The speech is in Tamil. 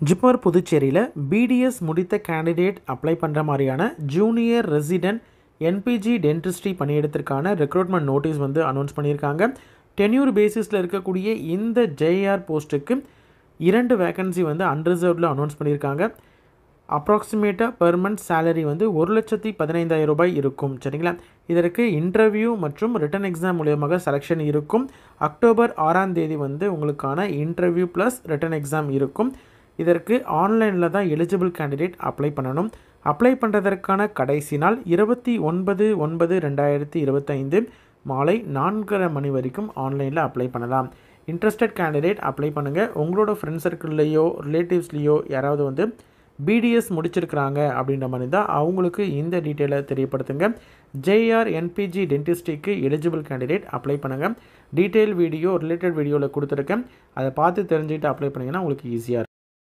ஜிப்மர் புதுச்சேரியில் பிடிஎஸ் முடித்த கேண்டிடேட் அப்ளை பண்ணுற மாதிரியான ஜூனியர் ரெசிடென்ட் என்பிஜி டென்டிஸ்ட்ரி பணியிடத்திற்கான ரெக்ரூட்மெண்ட் நோட்டீஸ் வந்து அனௌன்ஸ் பண்ணியிருக்காங்க. டென்யூர் பேசிஸில் இருக்கக்கூடிய இந்த ஜேஆர் போஸ்ட்டுக்கு 2 வேக்கன்சி வந்து அன்ரிசர்வ்டில் அனௌன்ஸ் பண்ணியிருக்காங்க. அப்ராக்சிமேட்டாக பெர் மந்த் சேலரி வந்து 1,15,000 ரூபாய் இருக்கும். சரிங்களா? இதற்கு இன்டர்வியூ மற்றும் ரிட்டன் எக்ஸாம் மூலியமாக செலெக்ஷன் இருக்கும். அக்டோபர் 6ஆம் தேதி வந்து உங்களுக்கான இன்டர்வியூ ப்ளஸ் ரிட்டன் எக்ஸாம் இருக்கும். இதற்கு ஆன்லைனில் தான் எலிஜிபிள் கேண்டிடேட் அப்ளை பண்ணணும். அப்ளை பண்ணுறதற்கான கடைசி நாள் 29/9/2025 மாலை 4:30 மணி வரைக்கும் ஆன்லைனில் அப்ளை பண்ணலாம். இன்ட்ரெஸ்டட் கேண்டிடேட் அப்ளை பண்ணுங்கள். உங்களோட ஃப்ரெண்ட்ஸ் சர்க்கிள்லேயோ ரிலேட்டிவ்ஸ்லேயோ யாராவது வந்து பிடிஎஸ் முடிச்சிருக்கிறாங்க அப்படின்ற மாதிரி தான் அவங்களுக்கு இந்த டீட்டெயிலை தெரியப்படுத்துங்க. ஜேஆர் என்பிஜி டென்டிஸ்ட்ரிக்கு எலிஜிபிள் கேண்டிடேட் அப்ளை பண்ணுங்கள். டீட்டெயில் வீடியோ ரிலேட்டட் வீடியோவில் கொடுத்துருக்கேன். அதை பார்த்து தெரிஞ்சுக்கிட்டு அப்ளை பண்ணிங்கன்னா உங்களுக்கு ஈஸியாக இருக்கும்.